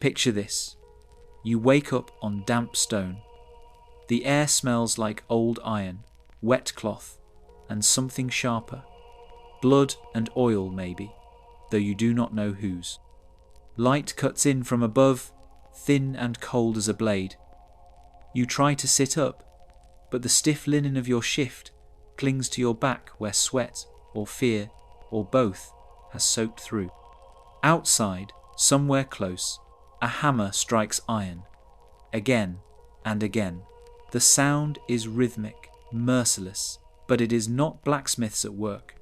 Picture this. You wake up on damp stone. The air smells like old iron, wet cloth, and something sharper. Blood and oil, maybe, though you do not know whose. Light cuts in from above, thin and cold as a blade. You try to sit up, but the stiff linen of your shift clings to your back where sweat, or fear, or both, has soaked through. Outside, somewhere close, a hammer strikes iron. Again and again. The sound is rhythmic, merciless, but it is not blacksmiths at work.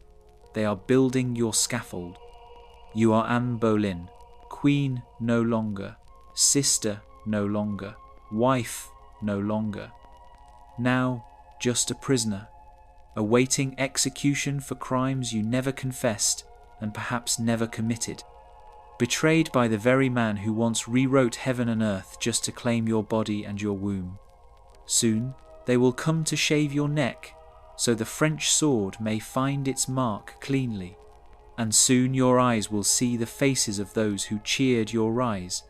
They are building your scaffold. You are Anne Boleyn, queen no longer, sister no longer, wife no longer. Now just a prisoner, awaiting execution for crimes you never confessed and perhaps never committed. Betrayed by the very man who once rewrote heaven and earth just to claim your body and your womb. Soon they will come to shave your neck, so the French sword may find its mark cleanly, and soon your eyes will see the faces of those who cheered your rise,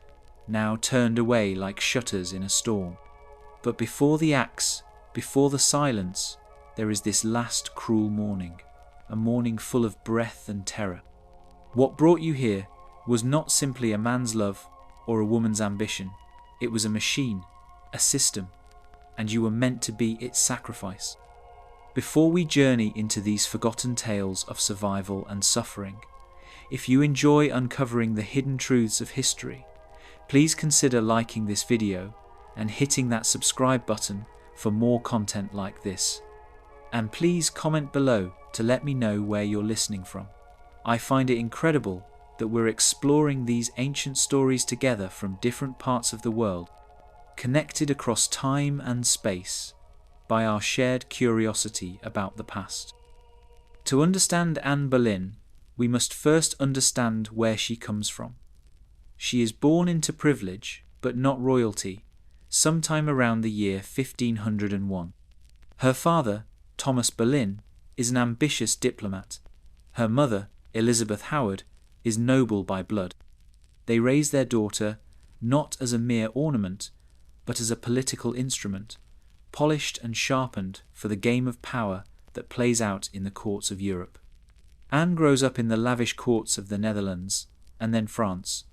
now turned away like shutters in a storm. But before the axe, before the silence, there is this last cruel morning, a morning full of breath and terror. What brought you here was not simply a man's love or a woman's ambition. It was a machine, a system, and you were meant to be its sacrifice. Before we journey into these forgotten tales of survival and suffering, if you enjoy uncovering the hidden truths of history, please consider liking this video and hitting that subscribe button for more content like this. And please comment below to let me know where you're listening from. I find it incredible that we're exploring these ancient stories together from different parts of the world, connected across time and space by our shared curiosity about the past. To understand Anne Boleyn, we must first understand where she comes from. She is born into privilege, but not royalty, sometime around the year 1501. Her father, Thomas Boleyn, is an ambitious diplomat. Her mother, Elizabeth Howard, is noble by blood. They raise their daughter not as a mere ornament, but as a political instrument, polished and sharpened for the game of power that plays out in the courts of Europe. Anne grows up in the lavish courts of the Netherlands and then France.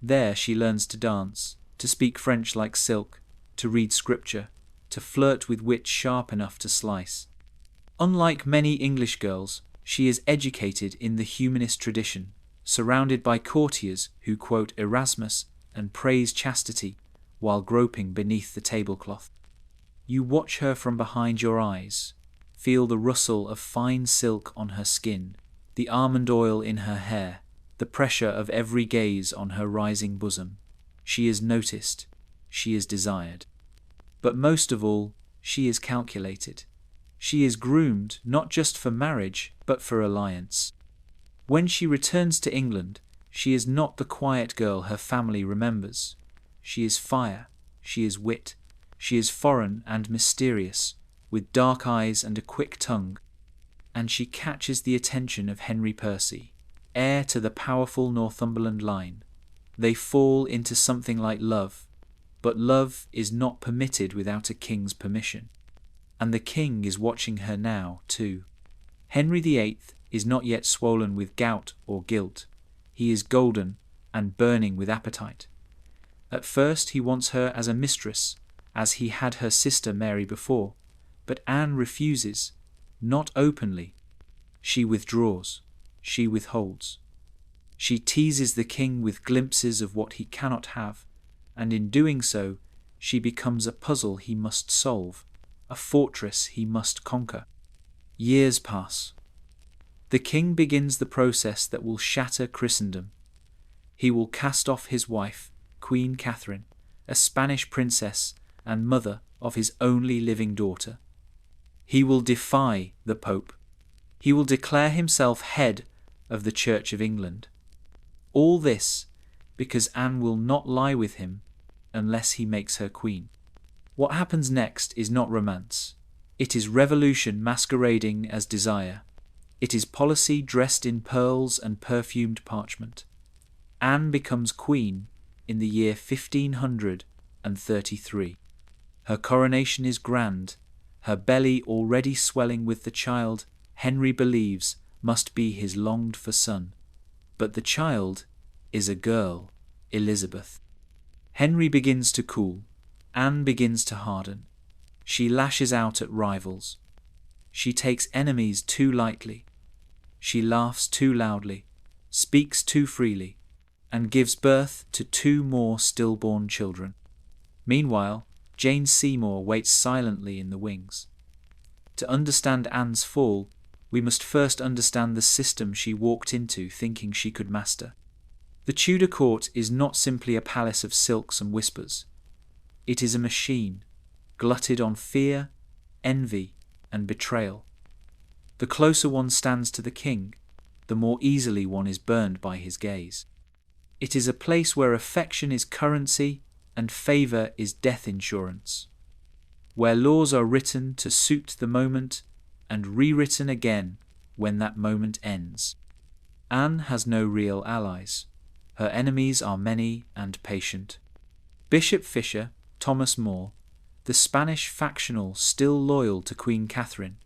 There she learns to dance, to speak French like silk, to read scripture, to flirt with wit sharp enough to slice. Unlike many English girls, she is educated in the humanist tradition, surrounded by courtiers who quote Erasmus and praise chastity while groping beneath the tablecloth. You watch her from behind your eyes, feel the rustle of fine silk on her skin, the almond oil in her hair, the pressure of every gaze on her rising bosom. She is noticed, she is desired. But most of all, she is calculated. She is groomed not just for marriage, but for alliance. When she returns to England, she is not the quiet girl her family remembers. She is fire, she is wit, she is foreign and mysterious, with dark eyes and a quick tongue. And she catches the attention of Henry Percy, heir to the powerful Northumberland line. They fall into something like love, but love is not permitted without a king's permission. And the king is watching her now, too. Henry VIII is not yet swollen with gout or guilt. He is golden and burning with appetite. At first he wants her as a mistress, as he had her sister Mary before, but Anne refuses, not openly. She withdraws, she withholds. She teases the king with glimpses of what he cannot have, and in doing so, she becomes a puzzle he must solve, a fortress he must conquer. Years pass. The king begins the process that will shatter Christendom. He will cast off his wife, Queen Catherine, a Spanish princess and mother of his only living daughter. He will defy the Pope. He will declare himself head of the Church of England. All this because Anne will not lie with him unless he makes her queen. What happens next is not romance. It is revolution masquerading as desire. It is policy dressed in pearls and perfumed parchment. Anne becomes queen, in the year 1533. Her coronation is grand, her belly already swelling with the child Henry believes must be his longed-for son. But the child is a girl, Elizabeth. Henry begins to cool. Anne begins to harden. She lashes out at rivals. She takes enemies too lightly. She laughs too loudly, speaks too freely, and gives birth to 2 more stillborn children. Meanwhile, Jane Seymour waits silently in the wings. To understand Anne's fall, we must first understand the system she walked into thinking she could master. The Tudor court is not simply a palace of silks and whispers. It is a machine, glutted on fear, envy, and betrayal. The closer one stands to the king, the more easily one is burned by his gaze. It is a place where affection is currency and favour is death insurance, where laws are written to suit the moment and rewritten again when that moment ends. Anne has no real allies. Her enemies are many and patient. Bishop Fisher, Thomas More, the Spanish factional still loyal to Queen Catherine,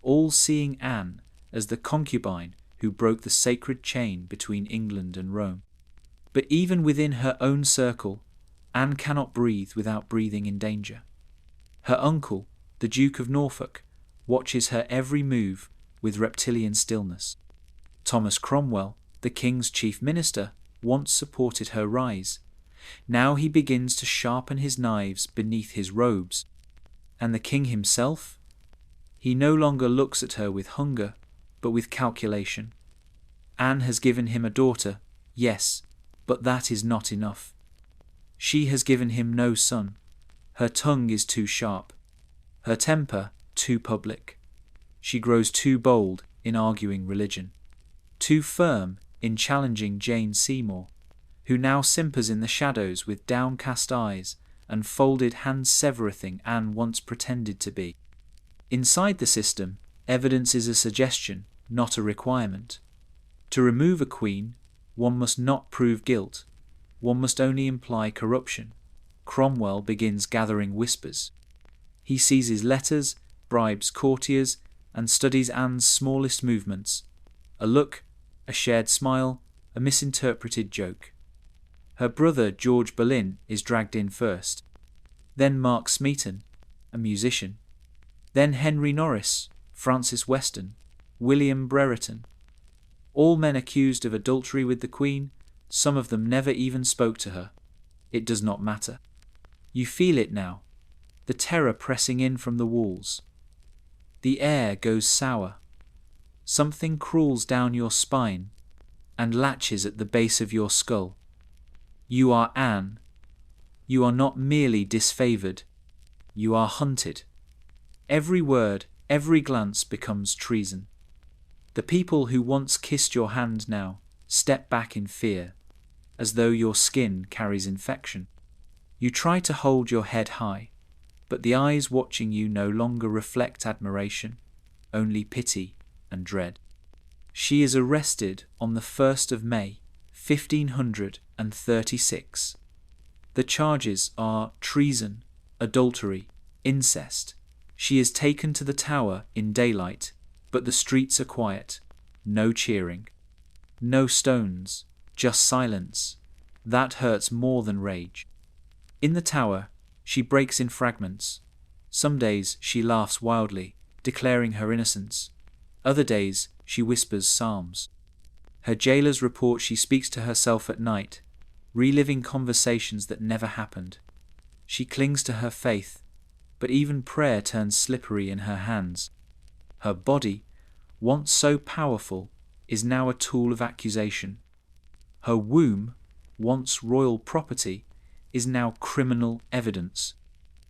all seeing Anne as the concubine who broke the sacred chain between England and Rome. But even within her own circle, Anne cannot breathe without breathing in danger. Her uncle, the Duke of Norfolk, watches her every move with reptilian stillness. Thomas Cromwell, the king's chief minister, once supported her rise. Now he begins to sharpen his knives beneath his robes. And the king himself? He no longer looks at her with hunger, but with calculation. Anne has given him a daughter, yes, but that is not enough. She has given him no son. Her tongue is too sharp, her temper too public. She grows too bold in arguing religion, too firm in challenging Jane Seymour, who now simpers in the shadows with downcast eyes and folded hands everything Anne once pretended to be. Inside the system, evidence is a suggestion, not a requirement. To remove a queen, one must not prove guilt. One must only imply corruption. Cromwell begins gathering whispers. He seizes letters, bribes courtiers, and studies Anne's smallest movements. A look, a shared smile, a misinterpreted joke. Her brother George Boleyn is dragged in first. Then Mark Smeaton, a musician. Then Henry Norris, Francis Weston, William Brereton. All men accused of adultery with the Queen, some of them never even spoke to her. It does not matter. You feel it now, the terror pressing in from the walls. The air goes sour. Something crawls down your spine and latches at the base of your skull. You are Anne. You are not merely disfavoured. You are hunted. Every word, every glance becomes treason. The people who once kissed your hand now step back in fear, as though your skin carries infection. You try to hold your head high, but the eyes watching you no longer reflect admiration, only pity and dread. She is arrested on the 1st of May, 1536. The charges are treason, adultery, incest. She is taken to the Tower in daylight, but the streets are quiet. No cheering. No stones, just silence. That hurts more than rage. In the Tower, she breaks in fragments. Some days she laughs wildly, declaring her innocence. Other days she whispers psalms. Her jailers report she speaks to herself at night, reliving conversations that never happened. She clings to her faith, but even prayer turns slippery in her hands. Her body, once so powerful, is now a tool of accusation. Her womb, once royal property, is now criminal evidence.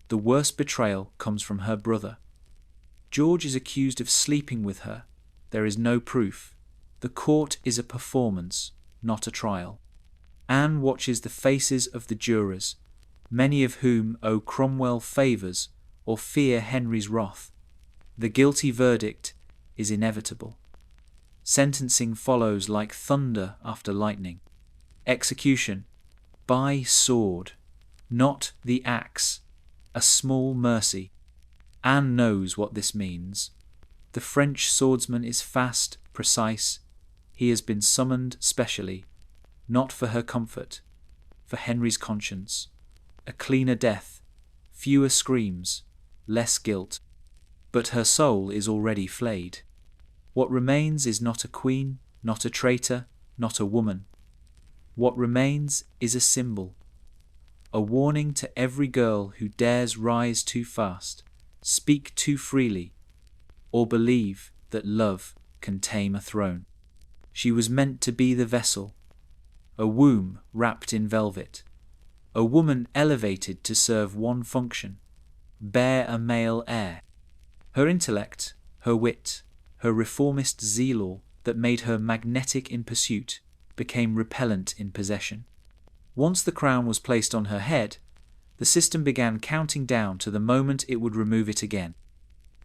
The worst betrayal comes from her brother. George is accused of sleeping with her. There is no proof. The court is a performance, not a trial. Anne watches the faces of the jurors, many of whom owe Cromwell favours or fear Henry's wrath. The guilty verdict is inevitable. Sentencing follows like thunder after lightning. Execution, By sword, not the axe, a small mercy. Anne knows what this means. The French swordsman is fast, precise. He has been summoned specially, not for her comfort, for Henry's conscience. A cleaner death, fewer screams, less guilt. But her soul is already flayed. What remains is not a queen, not a traitor, not a woman. What remains is a symbol, a warning to every girl who dares rise too fast, speak too freely, or believe that love can tame a throne. She was meant to be the vessel, a womb wrapped in velvet, a woman elevated to serve one function, bear a male heir. Her intellect, her wit, her reformist zeal that made her magnetic in pursuit became repellent in possession. Once the crown was placed on her head, the system began counting down to the moment it would remove it again.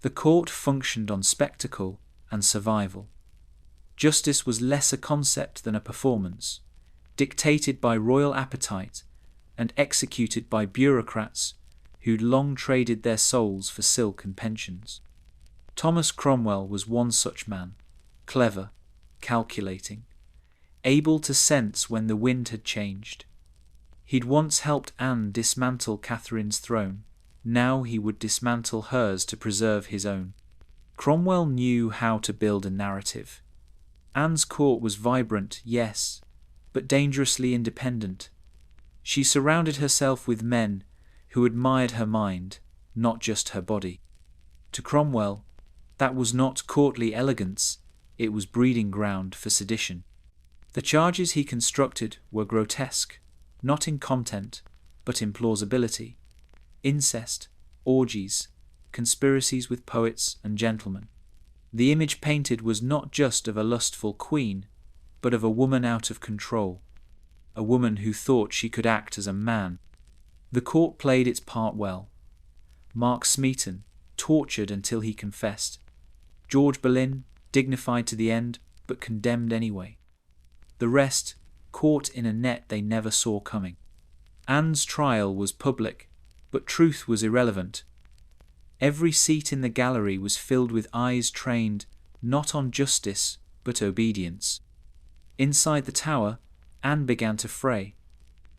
The court functioned on spectacle and survival. Justice was less a concept than a performance, dictated by royal appetite and executed by bureaucrats who'd long traded their souls for silk and pensions. Thomas Cromwell was one such man, clever, calculating, able to sense when the wind had changed. He'd once helped Anne dismantle Catherine's throne. Now he would dismantle hers to preserve his own. Cromwell knew how to build a narrative. Anne's court was vibrant, yes, but dangerously independent. She surrounded herself with men who admired her mind, not just her body. To Cromwell, that was not courtly elegance, it was breeding ground for sedition. The charges he constructed were grotesque, not in content, but in plausibility. Incest, orgies, conspiracies with poets and gentlemen. The image painted was not just of a lustful queen, but of a woman out of control, a woman who thought she could act as a man. The court played its part well. Mark Smeaton, tortured until he confessed. George Boleyn, dignified to the end, but condemned anyway. The rest, caught in a net they never saw coming. Anne's trial was public, but truth was irrelevant. Every seat in the gallery was filled with eyes trained not on justice, but obedience. Inside the tower, Anne began to fray.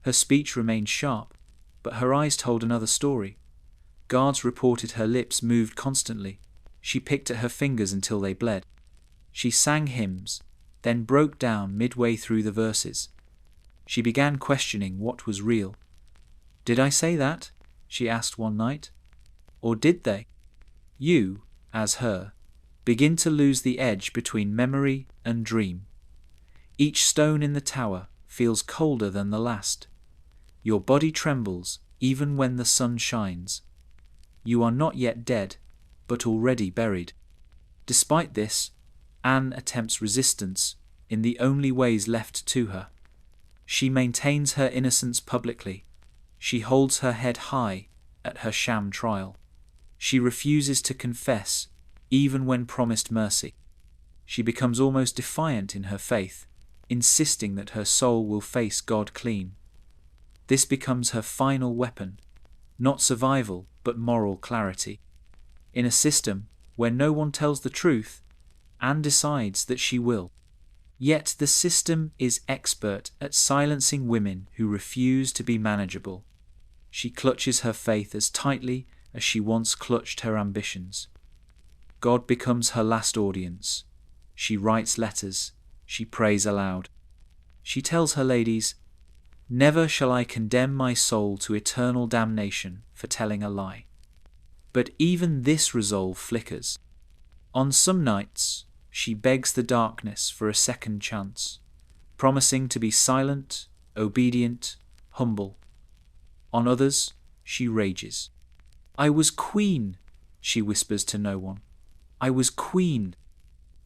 Her speech remained sharp, but her eyes told another story. Guards reported her lips moved constantly. She picked at her fingers until they bled. She sang hymns, then broke down midway through the verses. She began questioning what was real. "Did I say that?" she asked one night. "Or did they?" You, as her, begin to lose the edge between memory and dream. Each stone in the tower feels colder than the last. Your body trembles even when the sun shines. You are not yet dead, but already buried. Despite this, Anne attempts resistance in the only ways left to her. She maintains her innocence publicly. She holds her head high at her sham trial. She refuses to confess, even when promised mercy. She becomes almost defiant in her faith, insisting that her soul will face God clean. This becomes her final weapon, not survival, but moral clarity. In a system where no one tells the truth, Anne decides that she will. Yet the system is expert at silencing women who refuse to be manageable. She clutches her faith as tightly as she once clutched her ambitions. God becomes her last audience. She writes letters. She prays aloud. She tells her ladies, "Never shall I condemn my soul to eternal damnation for telling a lie." But even this resolve flickers. On some nights, she begs the darkness for a second chance, promising to be silent, obedient, humble. On others, she rages. "I was queen," she whispers to no one. "I was queen."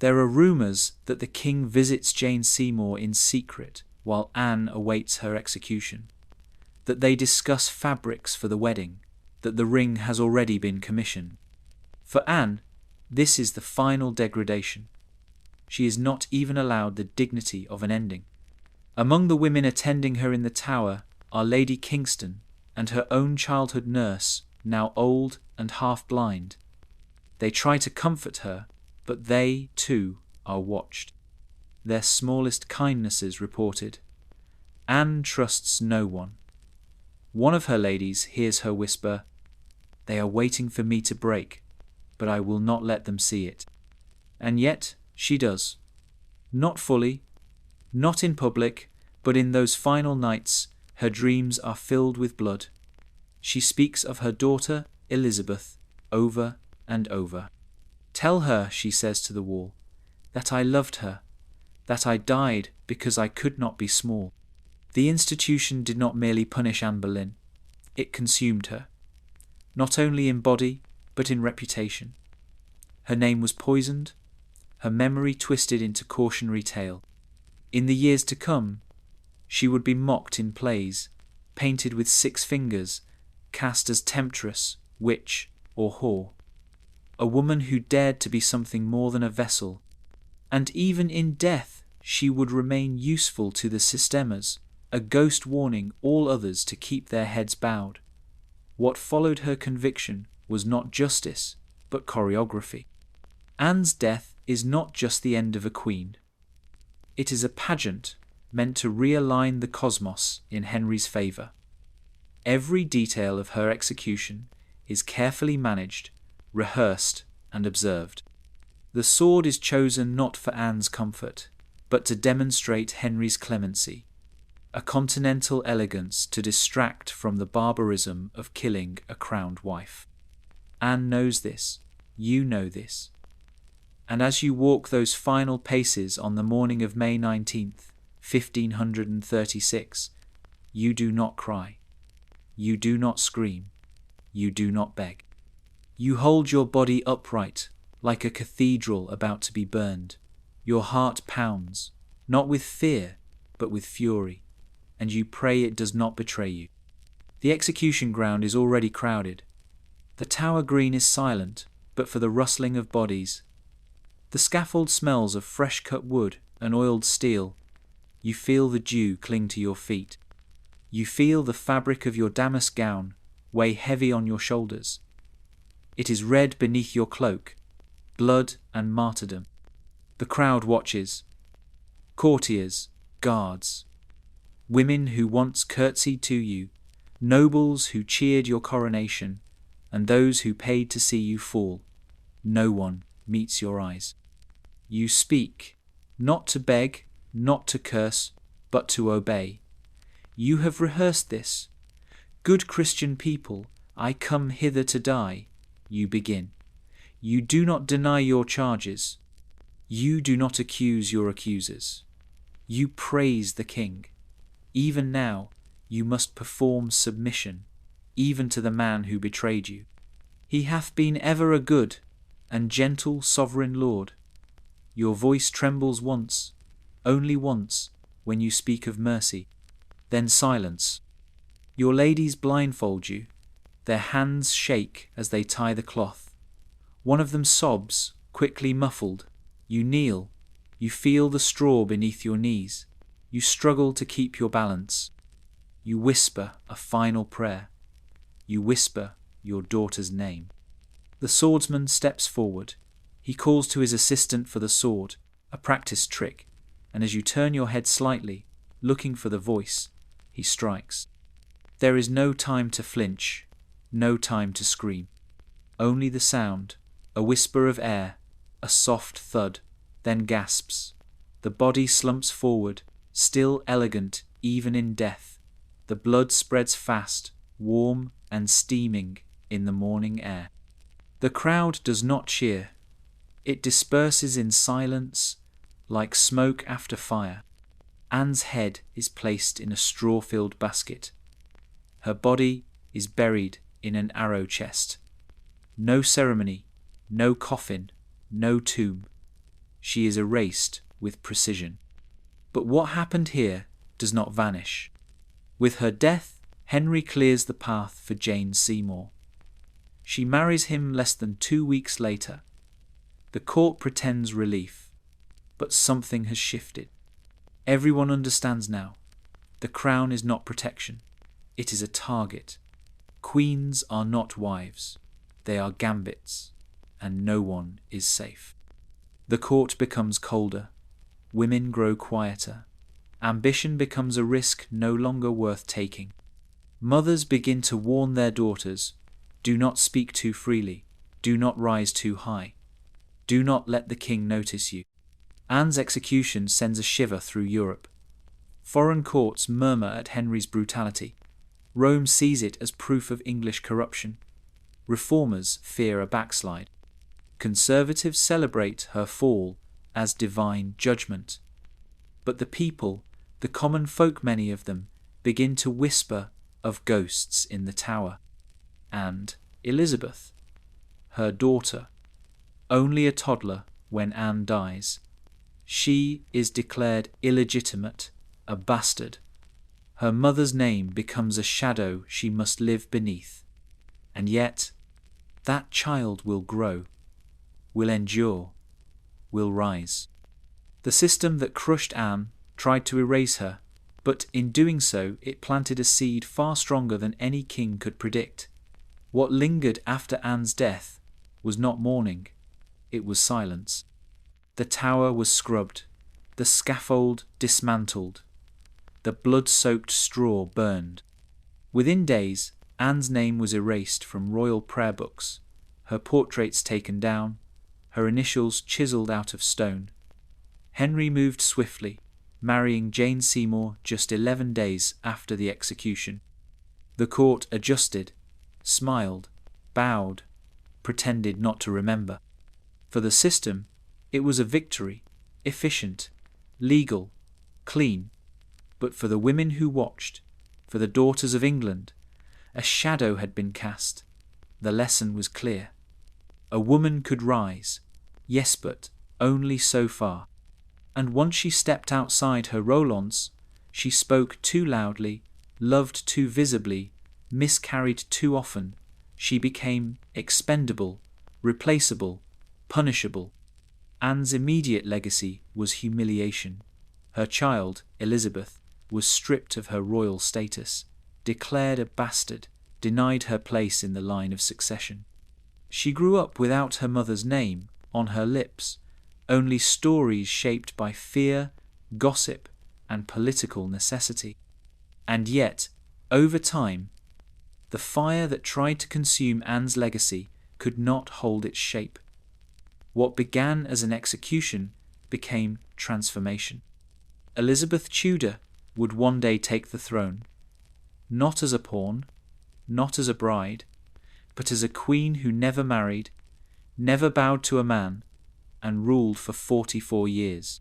There are rumours that the king visits Jane Seymour in secret while Anne awaits her execution, that they discuss fabrics for the wedding, that the ring has already been commissioned. For Anne, this is the final degradation. She is not even allowed the dignity of an ending. Among the women attending her in the tower are Lady Kingston and her own childhood nurse, now old and half-blind. They try to comfort her, but they, too, are watched. Their smallest kindnesses reported. Anne trusts no one. One of her ladies hears her whisper, "They are waiting for me to break, but I will not let them see it." And yet she does. Not fully, not in public, but in those final nights her dreams are filled with blood. She speaks of her daughter, Elizabeth, over and over. "Tell her," she says to the wall, "that I loved her, that I died because I could not be small." The institution did not merely punish Anne Boleyn, it consumed her, not only in body, but in reputation. Her name was poisoned, her memory twisted into cautionary tale. In the years to come, she would be mocked in plays, painted with 6 fingers, cast as temptress, witch, or whore. A woman who dared to be something more than a vessel, and even in death she would remain useful to the systemas, a ghost warning all others to keep their heads bowed. What followed her conviction was not justice, but choreography. Anne's death is not just the end of a queen. It is a pageant meant to realign the cosmos in Henry's favour. Every detail of her execution is carefully managed, rehearsed, and observed. The sword is chosen not for Anne's comfort, but to demonstrate Henry's clemency, a continental elegance to distract from the barbarism of killing a crowned wife. Anne knows this, you know this. And as you walk those final paces on the morning of May 19th, 1536, you do not cry, you do not scream, you do not beg. You hold your body upright, like a cathedral about to be burned. Your heart pounds, not with fear, but with fury, and you pray it does not betray you. The execution ground is already crowded. The Tower Green is silent, but for the rustling of bodies. The scaffold smells of fresh-cut wood and oiled steel. You feel the dew cling to your feet. You feel the fabric of your damask gown weigh heavy on your shoulders. It is red beneath your cloak, blood and martyrdom. The crowd watches. Courtiers, guards, women who once curtsied to you, nobles who cheered your coronation, and those who paid to see you fall. No one meets your eyes. You speak, not to beg, not to curse, but to obey. You have rehearsed this. Good Christian people, I come hither to die. You begin. You do not deny your charges. You do not accuse your accusers. You praise the king. Even now, you must perform submission, even to the man who betrayed you. He hath been ever a good and gentle sovereign lord. Your voice trembles once, only once, when you speak of mercy. Then silence. Your ladies blindfold you. Their hands shake as they tie the cloth. One of them sobs, quickly muffled. You kneel. You feel the straw beneath your knees. You struggle to keep your balance. You whisper a final prayer. You whisper your daughter's name. The swordsman steps forward. He calls to his assistant for the sword, a practiced trick, and as you turn your head slightly, looking for the voice, he strikes. There is no time to flinch, no time to scream. Only the sound, a whisper of air, a soft thud, then gasps. The body slumps forward, still elegant even in death. The blood spreads fast, warm and steaming in the morning air. The crowd does not cheer. It disperses in silence like smoke after fire. Anne's head is placed in a straw-filled basket. Her body is buried in an arrow chest. No ceremony, no coffin, no tomb. She is erased with precision. But what happened here does not vanish. With her death, Henry clears the path for Jane Seymour. She marries him less than 2 weeks later. The court pretends relief, but something has shifted. Everyone understands now. The crown is not protection. It is a target. Queens are not wives. They are gambits, and no one is safe. The court becomes colder. Women grow quieter. Ambition becomes a risk no longer worth taking. Mothers begin to warn their daughters, do not speak too freely, do not rise too high, do not let the king notice you. Anne's execution sends a shiver through Europe. Foreign courts murmur at Henry's brutality. Rome sees it as proof of English corruption. Reformers fear a backslide. Conservatives celebrate her fall as divine judgment. But the people, the common folk, many of them, begin to whisper of ghosts in the tower. And Elizabeth, her daughter, only a toddler when Anne dies, she is declared illegitimate, a bastard. Her mother's name becomes a shadow she must live beneath. And yet, that child will grow, will endure, will rise. The system that crushed Anne tried to erase her, but in doing so it planted a seed far stronger than any king could predict. What lingered after Anne's death was not mourning, it was silence. The tower was scrubbed, the scaffold dismantled, the blood-soaked straw burned. Within days, Anne's name was erased from royal prayer books, her portraits taken down, her initials chiselled out of stone. Henry moved swiftly, marrying Jane Seymour just 11 days after the execution. The court adjusted, smiled, bowed, pretended not to remember. For the system, it was a victory, efficient, legal, clean. But for the women who watched, for the daughters of England, a shadow had been cast. The lesson was clear. A woman could rise, yes, but only so far. And once she stepped outside her rollons, she spoke too loudly, loved too visibly, miscarried too often. She became expendable, replaceable, punishable. Anne's immediate legacy was humiliation. Her child, Elizabeth, was stripped of her royal status, declared a bastard, denied her place in the line of succession. She grew up without her mother's name on her lips, only stories shaped by fear, gossip, and political necessity. And yet, over time, the fire that tried to consume Anne's legacy could not hold its shape. What began as an execution became transformation. Elizabeth Tudor would one day take the throne, not as a pawn, not as a bride, but as a queen who never married, never bowed to a man, and ruled for 44 years.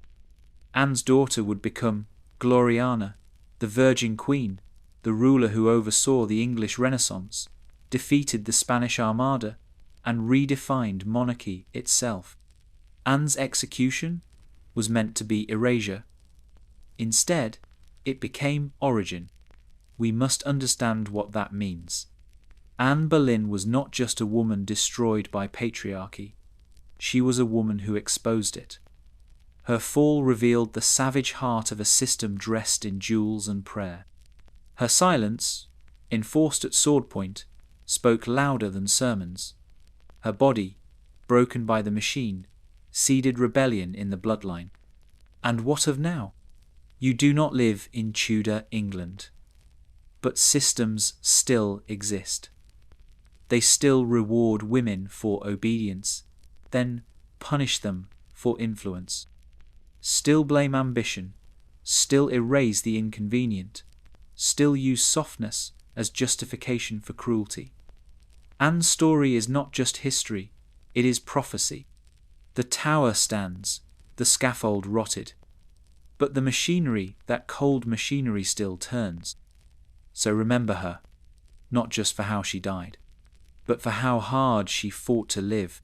Anne's daughter would become Gloriana, the Virgin Queen, the ruler who oversaw the English Renaissance, defeated the Spanish Armada, and redefined monarchy itself. Anne's execution was meant to be erasure. Instead, it became origin. We must understand what that means. Anne Boleyn was not just a woman destroyed by patriarchy. She was a woman who exposed it. Her fall revealed the savage heart of a system dressed in jewels and prayer. Her silence, enforced at sword point, spoke louder than sermons. Her body, broken by the machine, seeded rebellion in the bloodline. And what of now? You do not live in Tudor England. But systems still exist. They still reward women for obedience, then punish them for influence. Still blame ambition, still erase the inconvenient, still use softness as justification for cruelty. Anne's story is not just history, it is prophecy. The tower stands, the scaffold rotted, but the machinery, that cold machinery, still turns. So remember her, not just for how she died, but for how hard she fought to live,